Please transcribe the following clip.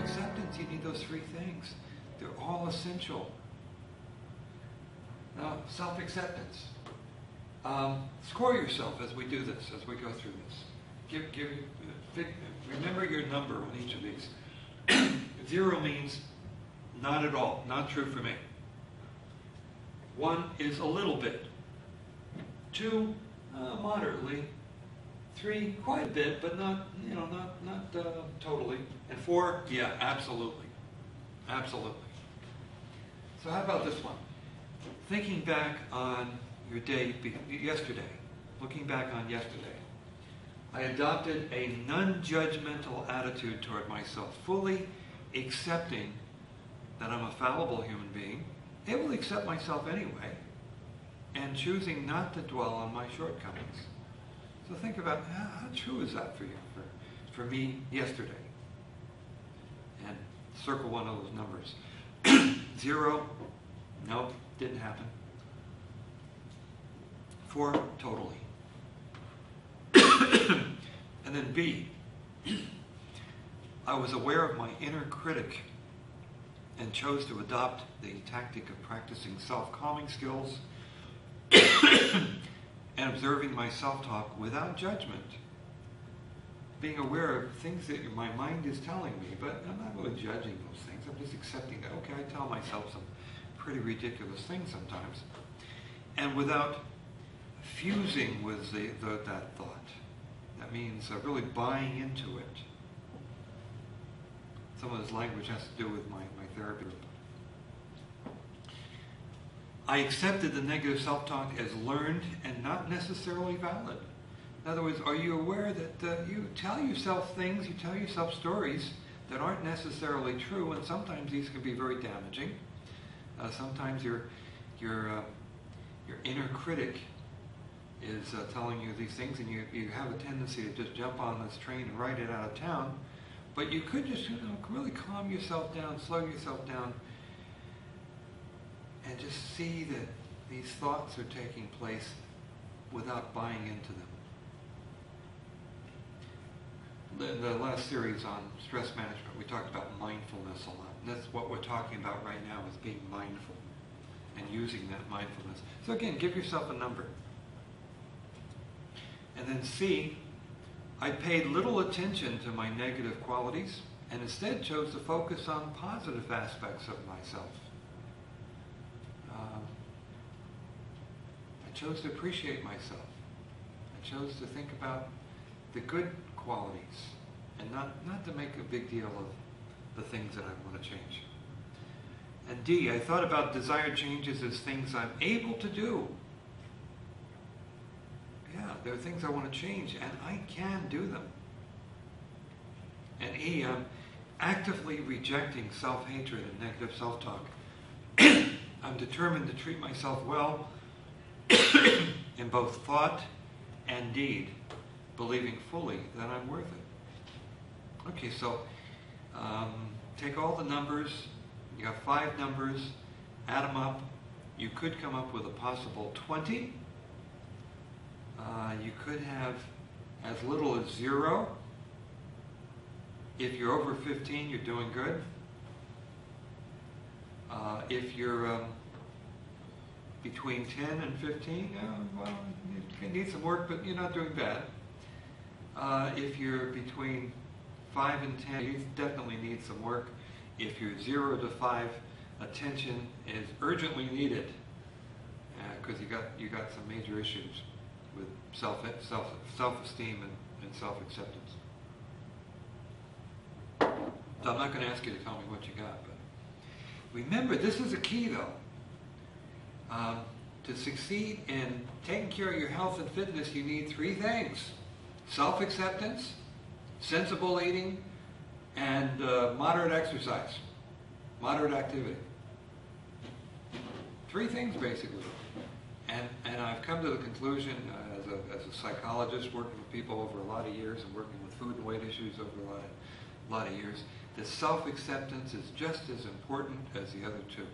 self-acceptance, you need those three things. They're all essential. Now, self-acceptance. Score yourself as we do this, as we go through this. Remember your number on each of these. 0 means not at all, not true for me. 1 is a little bit. 2, moderately. 3, quite a bit, but not totally. And 4, yeah, absolutely. Absolutely. So how about this one? Thinking back on your day yesterday, looking back on yesterday, I adopted a non-judgmental attitude toward myself, fully accepting that I'm a fallible human being, able to accept myself anyway, and choosing not to dwell on my shortcomings. So think about how true is that for you, for me yesterday? And circle one of those numbers. 0, nope, didn't happen. 4, totally. And then B, I was aware of my inner critic and chose to adopt the tactic of practicing self-calming skills and observing my self-talk without judgment. Being aware of things that my mind is telling me, but I'm not really judging those things. I'm just accepting that, okay, I tell myself some pretty ridiculous things sometimes. And without fusing with that thought. That means really buying into it. Some of this language has to do with my therapy group. I accepted the negative self-talk as learned and not necessarily valid. In other words, are you aware that you tell yourself things, you tell yourself stories that aren't necessarily true, and sometimes these can be very damaging. Sometimes your inner critic is telling you these things, and you have a tendency to just jump on this train and ride it out of town. But you could just really calm yourself down, slow yourself down, and just see that these thoughts are taking place without buying into them. In the last series on stress management, we talked about mindfulness a lot. And that's what we're talking about right now, is being mindful and using that mindfulness. So again, give yourself a number. And then C, I paid little attention to my negative qualities and instead chose to focus on positive aspects of myself. I chose to appreciate myself. I chose to think about the good qualities and not to make a big deal of the things that I want to change. And D, I thought about desired changes as things I'm able to do. Yeah, there are things I want to change, and I can do them. And E, I'm actively rejecting self-hatred and negative self-talk. I'm determined to treat myself well in both thought and deed, believing fully that I'm worth it. Okay, so take all the numbers. You have 5 numbers, add them up. You could come up with a possible 20. You could have as little as 0. If you're over 15, you're doing good. If you're between 10 and 15, well, you need some work, but you're not doing bad. If you're between 5 and 10, you definitely need some work. If you're 0 to 5, attention is urgently needed because you got some major issues with self-esteem and self-acceptance. So I'm not going to ask you to tell me what you got, but remember, this is a key though. To succeed in taking care of your health and fitness, you need 3 things: self-acceptance, sensible eating, and moderate exercise, moderate activity. 3 things basically. And I've come to the conclusion as a psychologist working with people over a lot of years and working with food and weight issues over a lot of years, that self-acceptance is just as important as the other 2.